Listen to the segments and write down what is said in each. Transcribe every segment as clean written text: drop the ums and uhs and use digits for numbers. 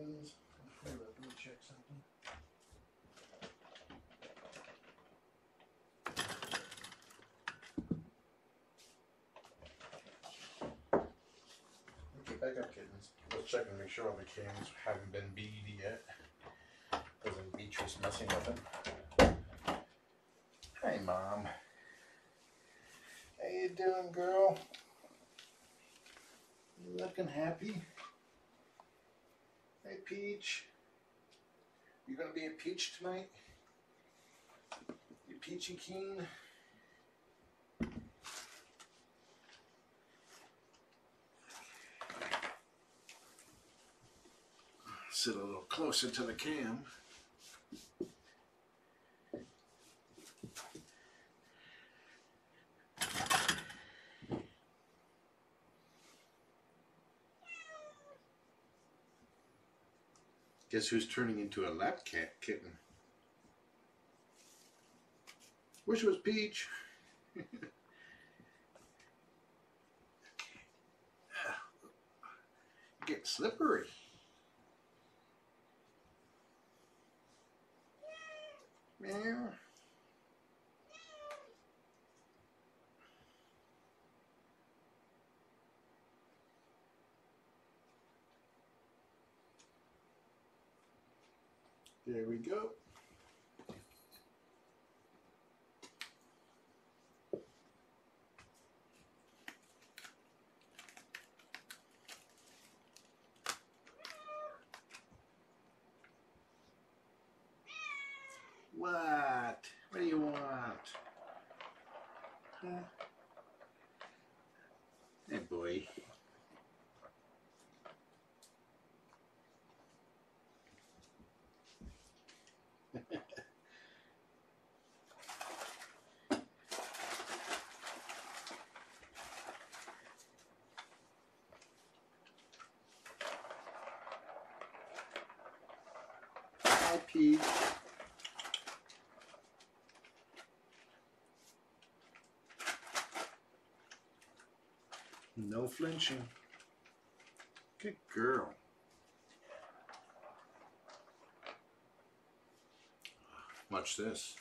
kittens. Hold up, let me check something. Okay, back up, kittens. Let's check and make sure all the kittens haven't been beat yet. Wasn't Beatrice messing with them? Hi, Mom. How you doing, girl? You looking happy? Hey, Peach. You gonna be a peach tonight? You peachy keen? Sit a little closer to the cam. Guess who's turning into a lap cat kitten? Wish it was Peach. Get slippery. Meow. There we go. What? What do you want? Huh? Hey, boy. Hi, Pete. No flinching. Good girl. Watch this.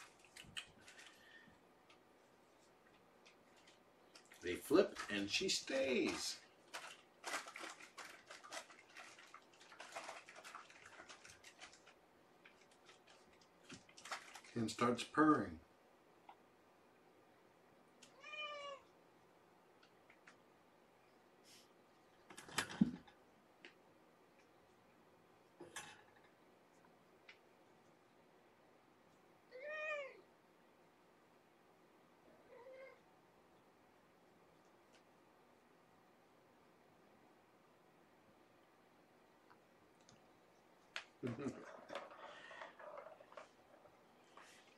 They flip and she stays. And starts purring.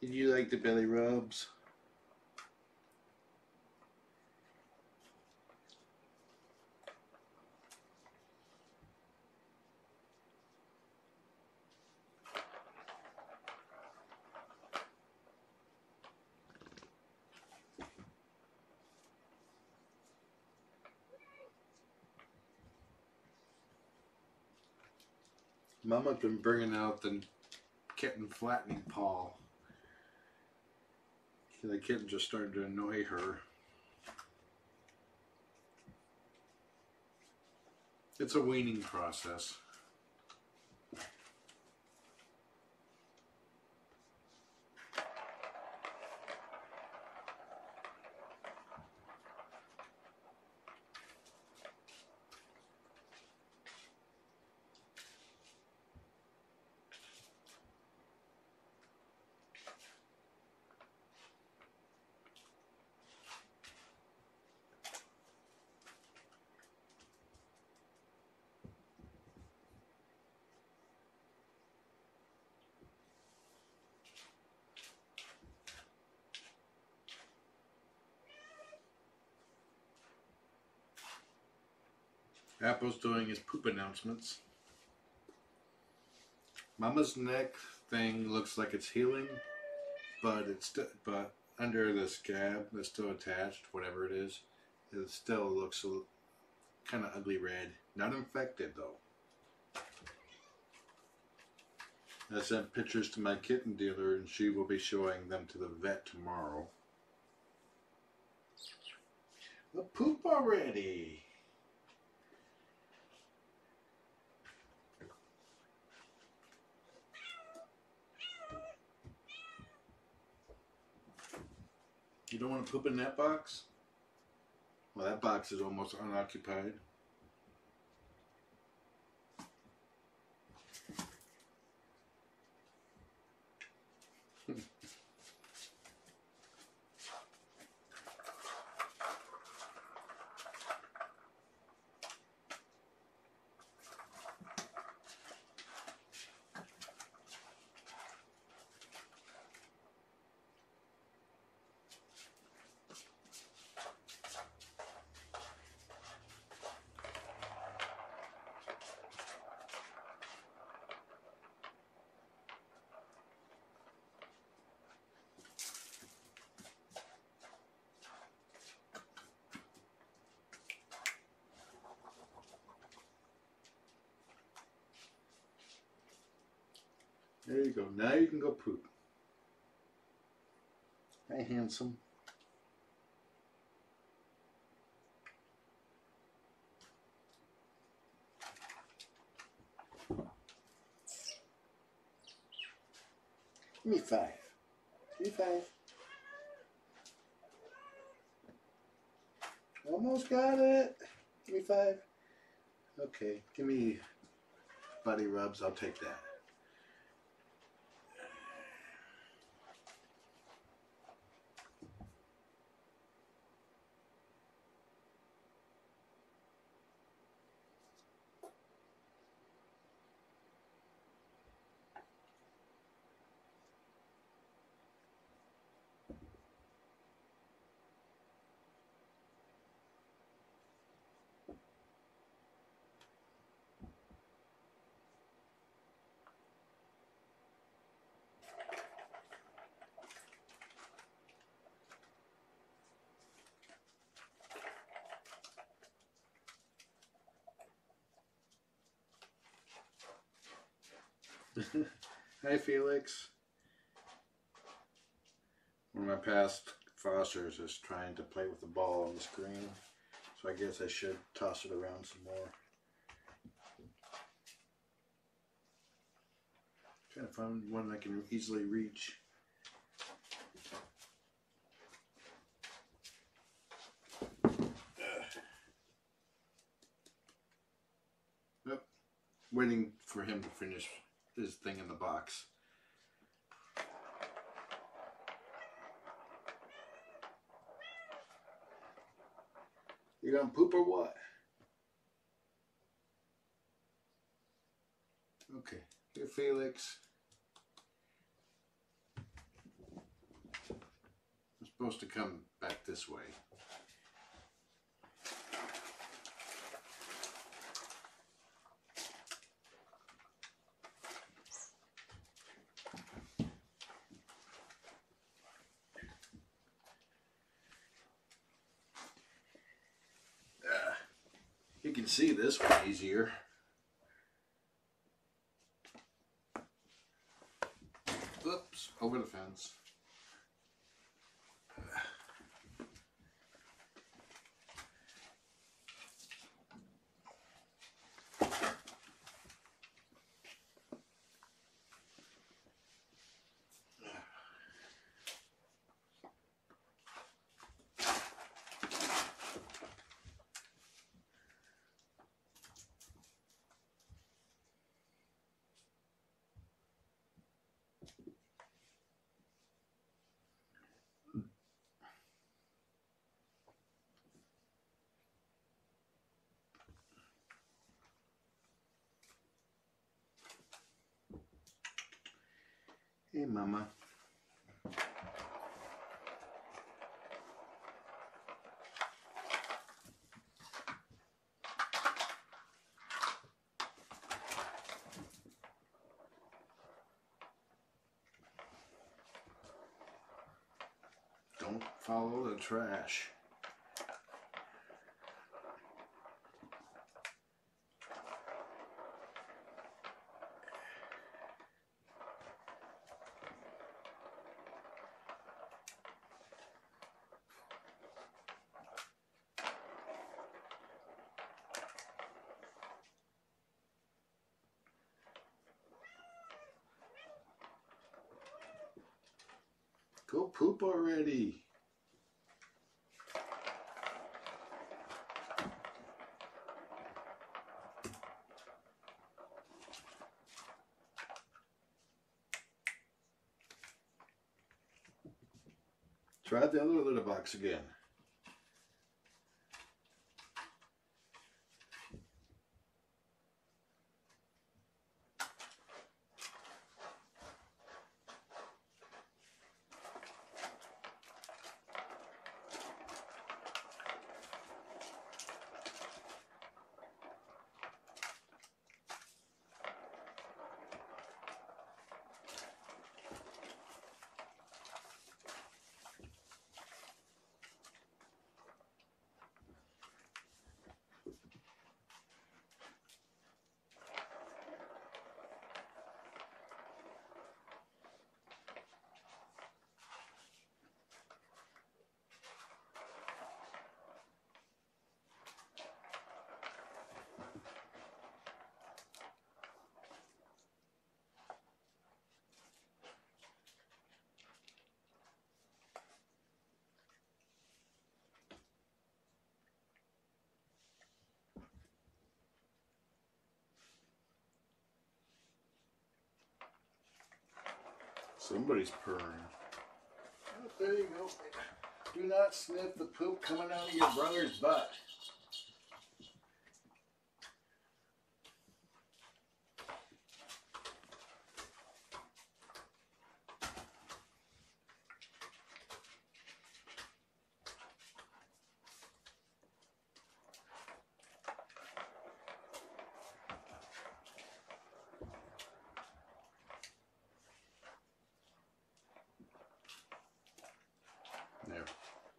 Did you like the belly rubs? Mama's been bringing out the kitten flattening paw. The kitten just started to annoy her. It's a weaning process. Apple's doing his poop announcements. Mama's neck thing looks like it's healing, but but under the scab that's still attached, whatever it still looks kind of ugly red. Not infected though. I sent pictures to my kitten dealer and she will be showing them to the vet tomorrow. The poop already. You don't want to poop in that box? Well, that box is almost unoccupied. There you go. Now you can go poop. Hi, handsome. Give me 5. Give me 5. Almost got it. Give me 5. Okay, give me buddy rubs. I'll take that. Hi, Felix. One of my past fosters is trying to play with the ball on the screen, so I guess I should toss it around some more. Trying to find one I can easily reach. Yep. Waiting for him to finish his thing in the box. You gonna poop or what? Okay, here, Felix. I'm supposed to come back this way. You can see this one easier. Oops, over the fence. Hey, Mama. Don't follow the trash. Go poop already. Try the other litter box again. Somebody's purring. Oh, there you go. Do not sniff the poop coming out of your brother's butt. There.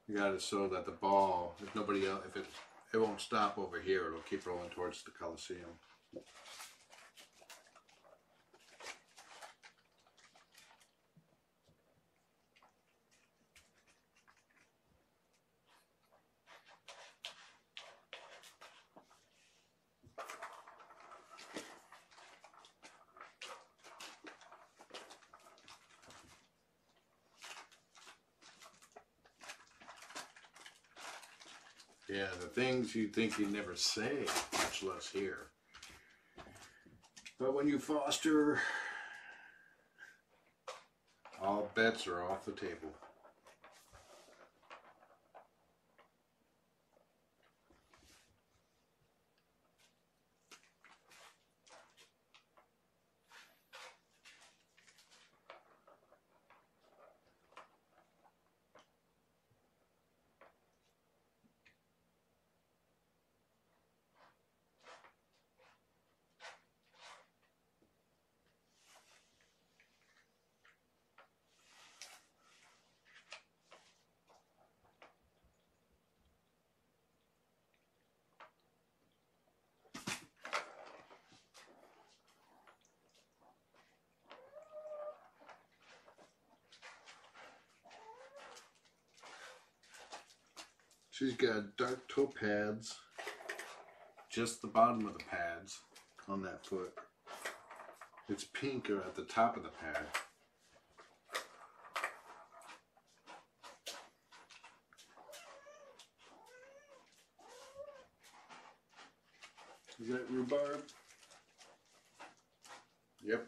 You got it so that the ball, if nobody else, if it won't stop over here, it'll keep rolling towards the Coliseum. Yeah, the things you think you never say, much less hear. But when you foster, all bets are off the table. She's got dark toe pads, just the bottom of the pads on that foot. It's pinker at the top of the pad. Is that rhubarb? Yep.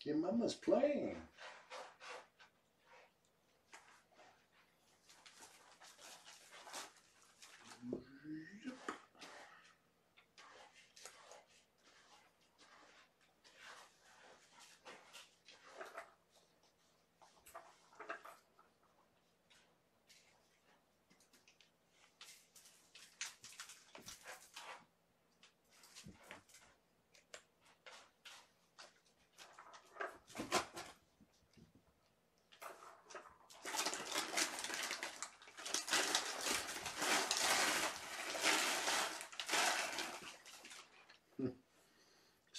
Your mama's playing.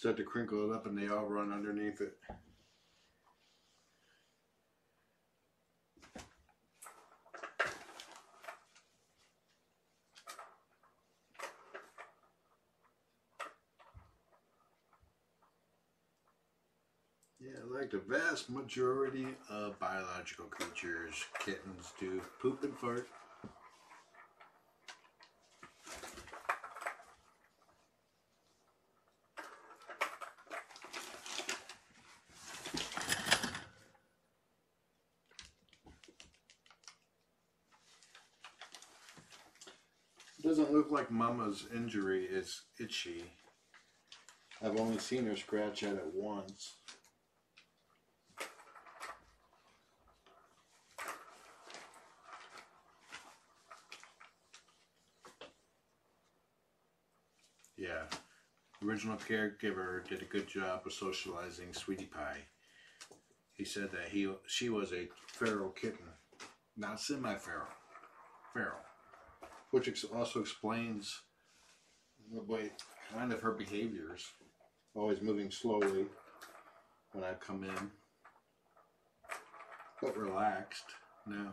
Start to crinkle it up and they all run underneath it. Yeah, like the vast majority of biological creatures, kittens do poop and fart. Doesn't look like Mama's injury is itchy. I've only seen her scratch at it once. Yeah, original caregiver did a good job of socializing Sweetie Pie. He said that she was a feral kitten, not semi-feral, feral. Which also explains the way, kind of her behaviors. Always moving slowly when I come in, but relaxed now.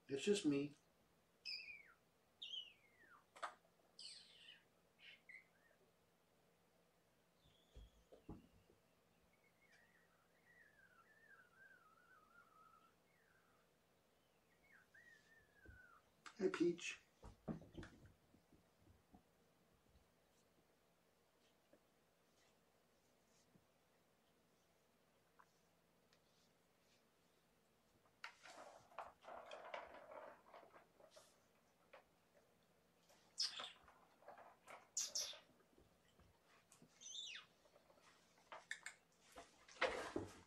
It's just me. Hey, Peach.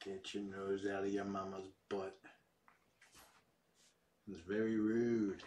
Get your nose out of your mama's butt. It's very rude.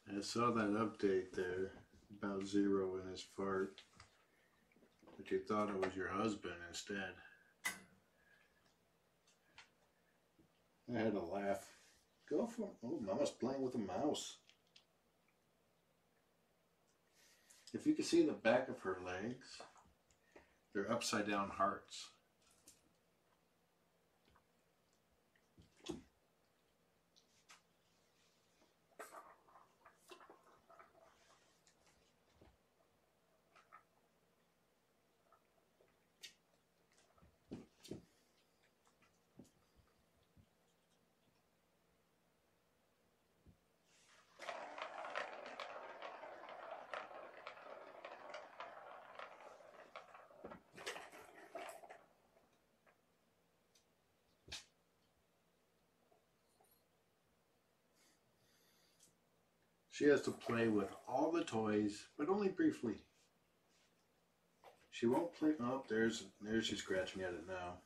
I saw that update there about Zero and his fart, but you thought it was your husband instead. I had to laugh. Go for it. Oh, Mama's playing with a mouse. If you can see the back of her legs, they're upside down hearts. She has to play with all the toys, but only briefly. She won't play. Oh, there's she's scratching at it now.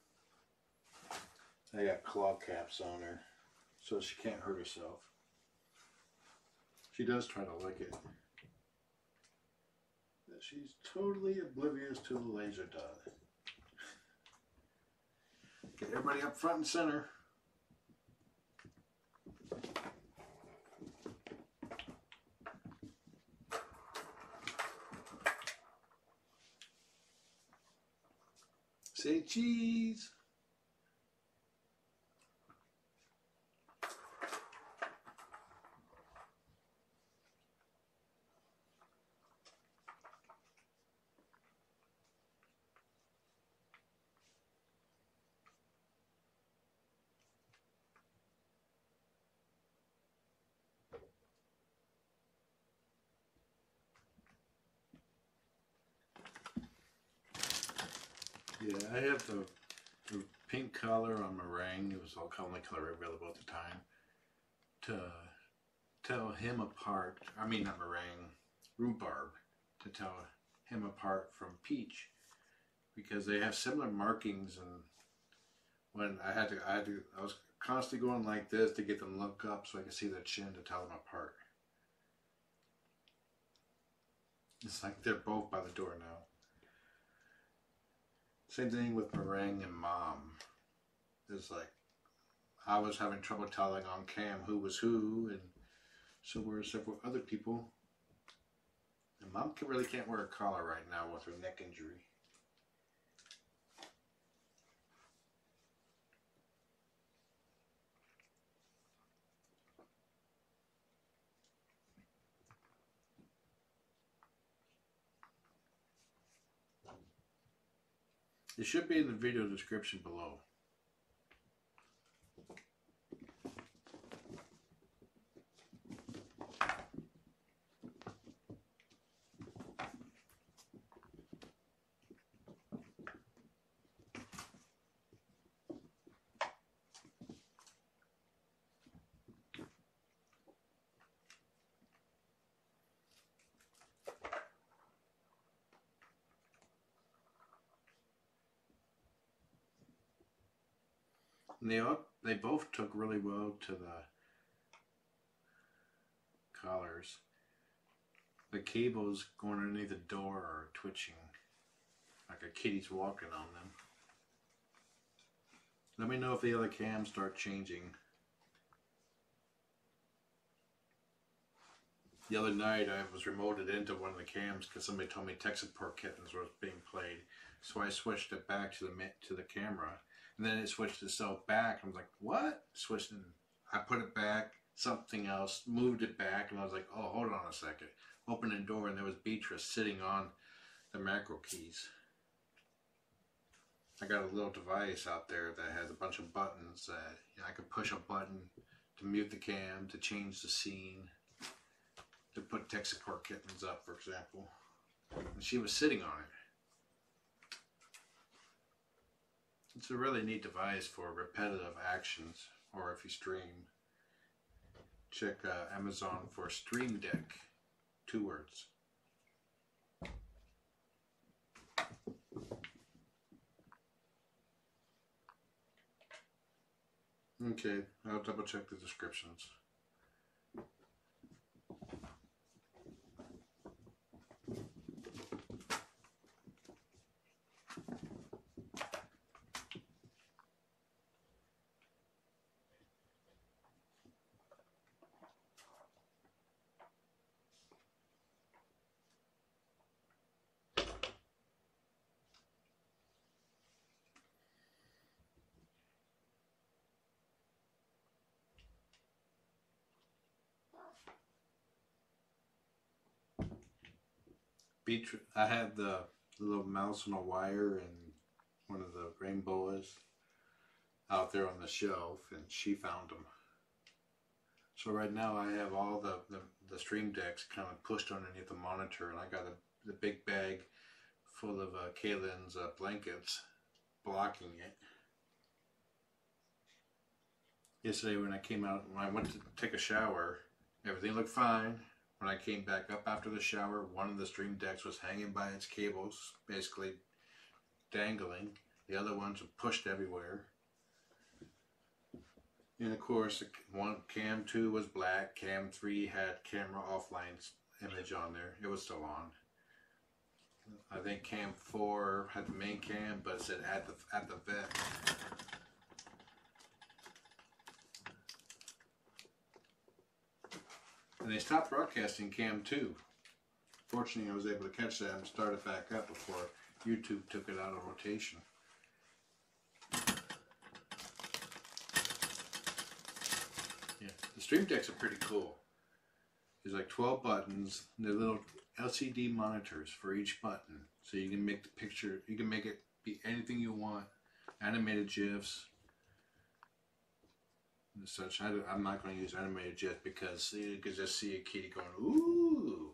I got claw caps on her, so she can't hurt herself. She does try to lick it. But she's totally oblivious to the laser dot. Get everybody up front and center. Say cheese. Yeah, I have the pink collar on Meringue. It was all only color available at the time. To tell him apart, I mean not Meringue, Rhubarb. To tell him apart from Peach, because they have similar markings. And when I was constantly going like this to get them to look up so I could see their chin to tell them apart. It's like they're both by the door now. Same thing with Meringue and Mom. It's like I was having trouble telling on cam who was who, and so were several other people. And Mom really can't wear a collar right now with her neck injury. It should be in the video description below. And they both took really well to the collars. The cables going underneath the door are twitching, like a kitty's walking on them. Let me know if the other cams start changing. The other night I was remoted into one of the cams because somebody told me Texas Pork Kittens was being played, so I switched it back to the camera. And then it switched itself back. I was like, what? Switched it. I put it back, something else, moved it back, and I was like, oh, hold on a second. Opened the door, and there was Beatrice sitting on the macro keys. I got a little device out there that has a bunch of buttons that I could push a button to mute the cam, to change the scene, to put Texas Pork Kittens up, for example. And she was sitting on it. It's a really neat device for repetitive actions, or if you stream. Check Amazon for Stream Deck. 2 words. Okay, I'll double check the descriptions. I had the little mouse on a wire and one of the rainbows out there on the shelf, and she found them. So right now I have all the stream decks kind of pushed underneath the monitor, and I got the big bag full of Kaylin's blankets blocking it. Yesterday when I went to take a shower, everything looked fine. When I came back up after the shower, one of the stream decks was hanging by its cables, basically dangling. The other ones were pushed everywhere. And of course, cam 2 was black. Cam 3 had camera offline image on there. It was still on. I think cam 4 had the main cam, but it said at the vet. And they stopped broadcasting cam 2. Fortunately, I was able to catch that and start it back up before YouTube took it out of rotation. Yeah, the stream decks are pretty cool. There's like 12 buttons, and they're little LCD monitors for each button. So you can make the picture, you can make it be anything you want. Animated GIFs and such. I'm not going to use animated GIFs because you can just see a kitty going, ooh,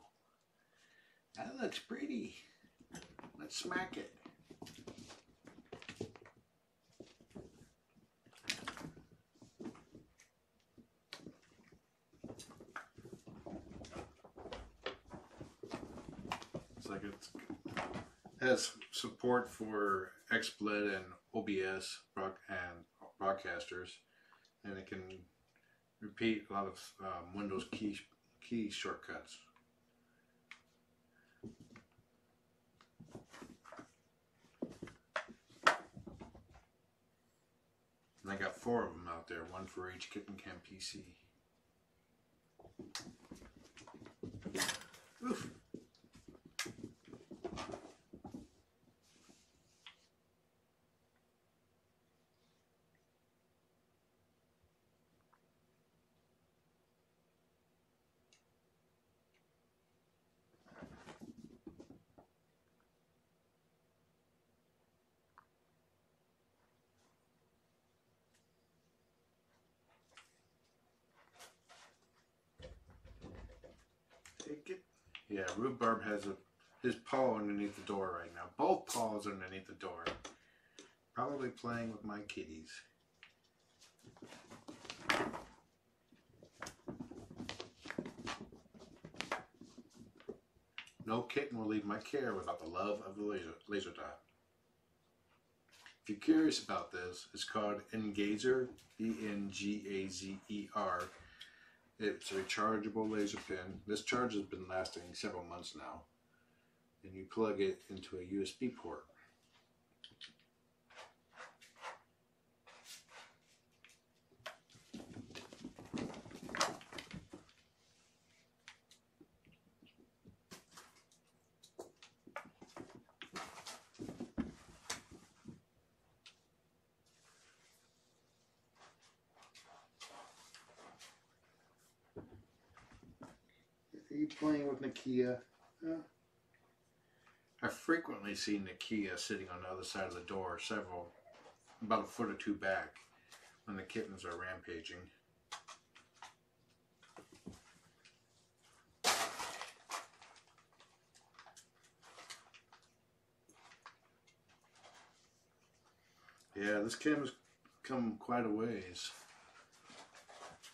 that looks pretty. Let's smack it. like it has support for XSplit and OBS and broadcasters, and it can repeat a lot of Windows key shortcuts. And I got 4 of them out there, one for each Kitten Cam PC. Oof. Take it. Yeah, Rhubarb has his paw underneath the door right now. Both paws underneath the door. Probably playing with my kitties. No kitten will leave my care without the love of the laser dot. If you're curious about this, it's called Engazer, E-N-G-A-Z-E-R. It's a rechargeable laser pen. This charge has been lasting several months now. And you plug it into a USB port. Are you playing with Nakia? I frequently see Nakia sitting on the other side of the door, about a foot or 2 back, when the kittens are rampaging. Yeah, this cam has come quite a ways.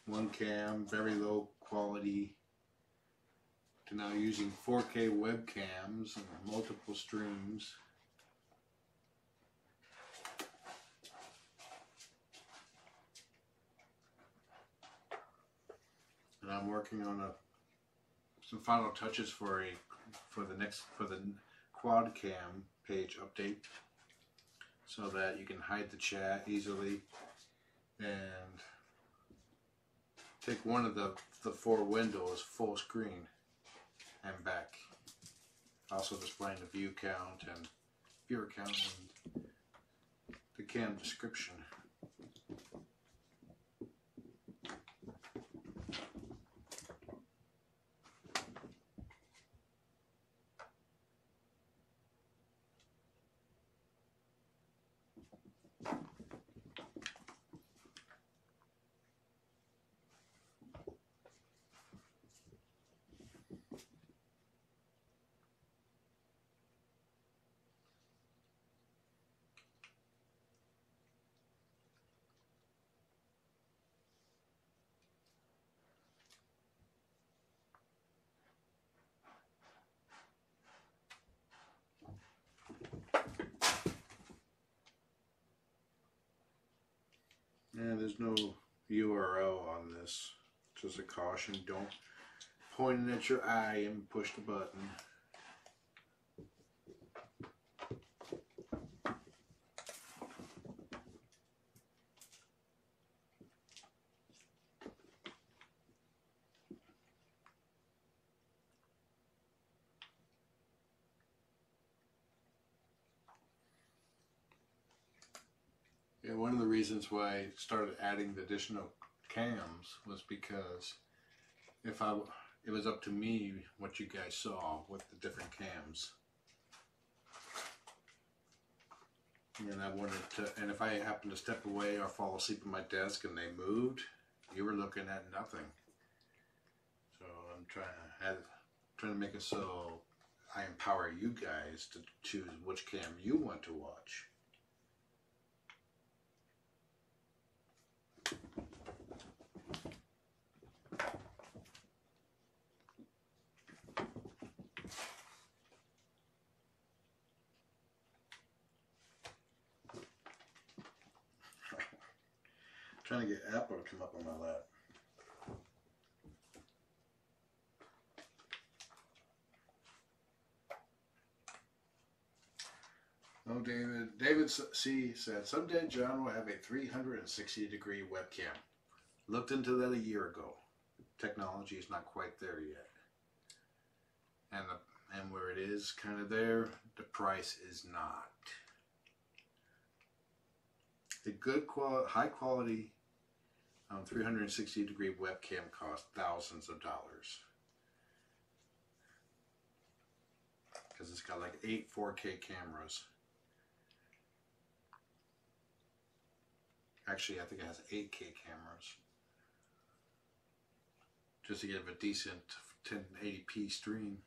One cam, very low quality, to now using 4K webcams and multiple streams. And I'm working on some final touches for the quad cam page update, so that you can hide the chat easily and take one of the 4 windows full screen and back. Also displaying the view count and viewer count and the cam description. And there's no URL on this. Just a caution, don't point it at your eye and push the button. Yeah, one of the reasons why I started adding the additional cams was because it was up to me what you guys saw with the different cams. And I wanted to, and if I happened to step away or fall asleep at my desk and they moved, you were looking at nothing. So I'm trying to make it so I empower you guys to choose which cam you want to watch. trying to get Apple to come up on my lap. Oh, David. David C. said, someday John will have a 360-degree webcam. Looked into that a year ago. Technology is not quite there yet. And where it is kind of there, the price is not. The good quality, high quality 360-degree webcam costs thousands of dollars. Because it's got like 8 4K cameras. Actually, I think it has 8K cameras. Just to get a decent 1080p stream.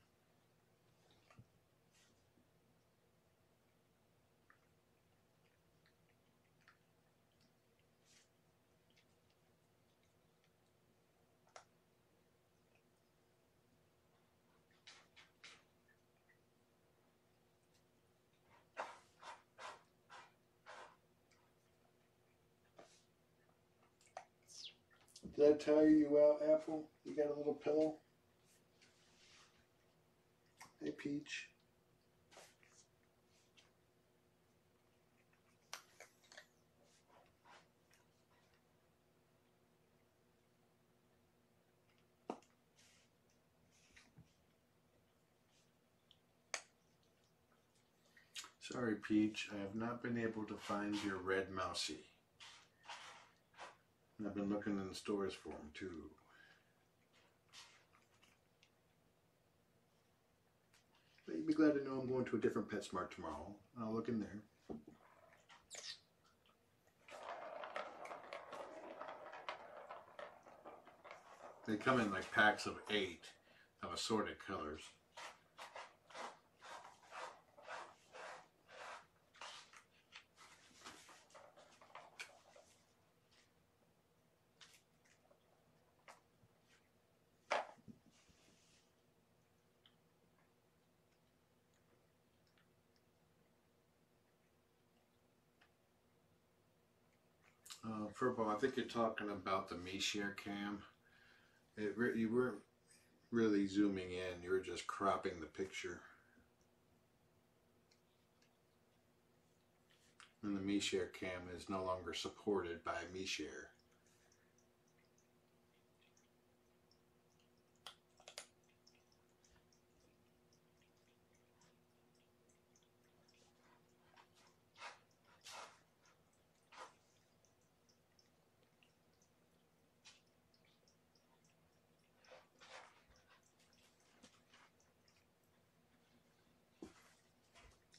Did I tire you out, Apple? You got a little pillow? Hey, Peach. Sorry, Peach. I have not been able to find your red mousey. And I've been looking in the stores for them, too. But you'd be glad to know I'm going to a different PetSmart tomorrow. I'll look in there. They come in like packs of 8 of assorted colors. Furbo, I think you're talking about the MeShare cam. You weren't really zooming in, you were just cropping the picture. And the MeShare cam is no longer supported by MeShare.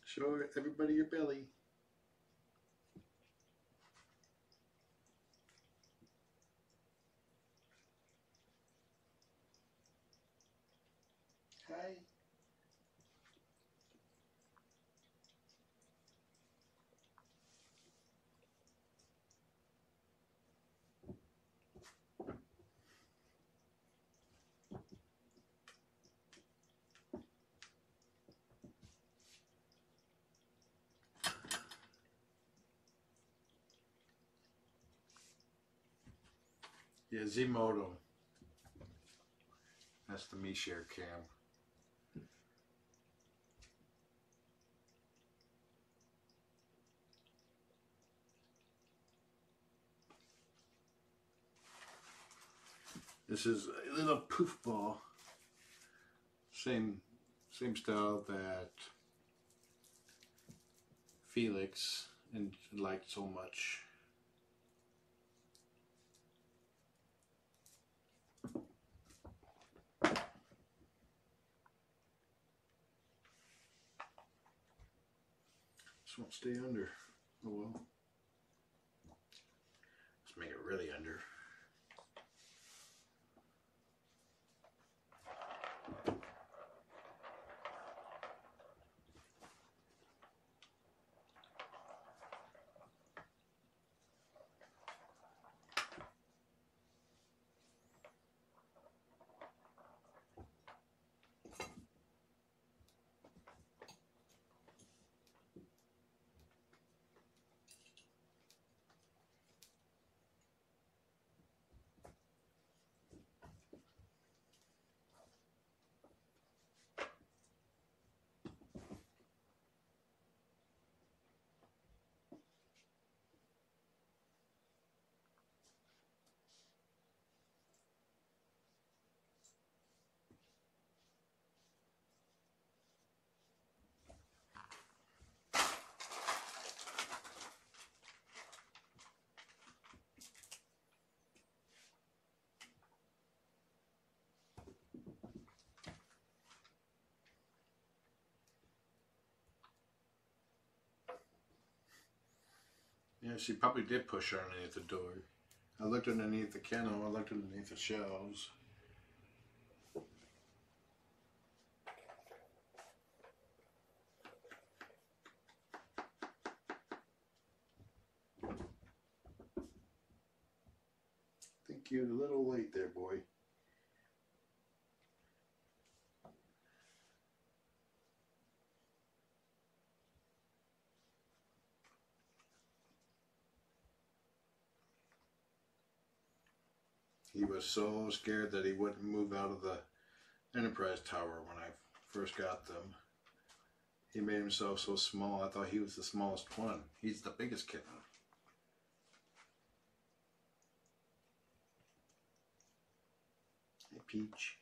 Show everybody your belly. Hi. Yeah, Zmodo. That's the MeShare cam. This is a little poof ball. Same style that Felix liked so much. This won't stay under. Oh well. Let's make it really under. Yeah, she probably did push her underneath the door. I looked underneath the kennel, I looked underneath the shelves. I think you're a little late there, boy. He was so scared that he wouldn't move out of the Enterprise Tower when I first got them. He made himself so small, I thought he was the smallest one. He's the biggest kitten. Hey, Peach.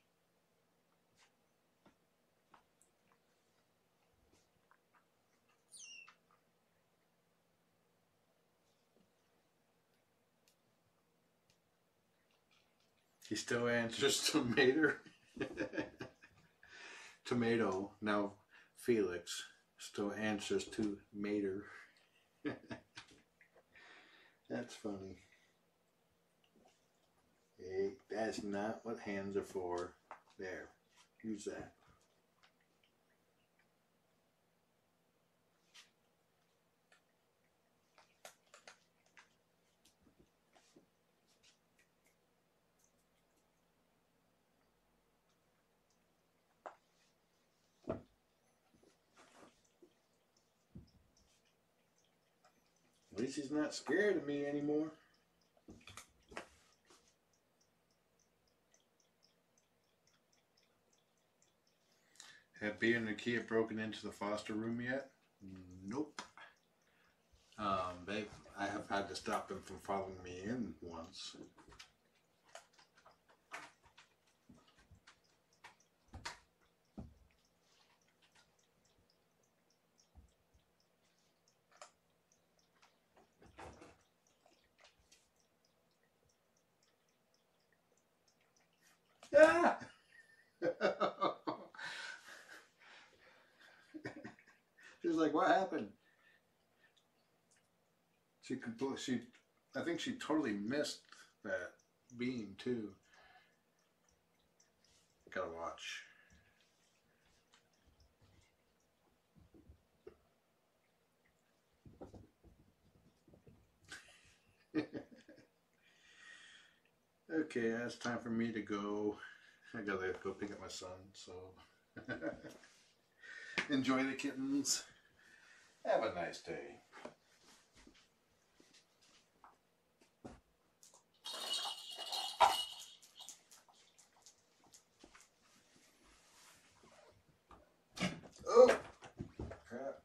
He still answers tomato. Tomato. Now Felix still answers to Mater. That's funny. Hey, that's not what hands are for. There. Use that. At least he's not scared of me anymore. Have Bea and Nakia broken into the foster room yet? Nope. I have had to stop them from following me in once. Ah! She's like, what happened? I think she totally missed that beam too. Gotta watch. Okay, it's time for me to go. I gotta go pick up my son, so enjoy the kittens. Have a nice day. Oh, crap.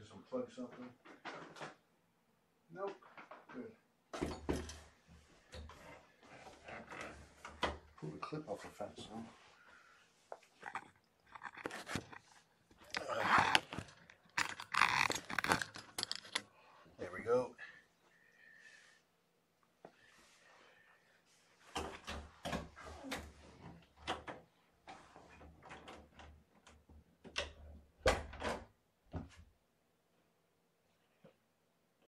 Unplug something. Nope. Good. Pull the clip off the fence, huh?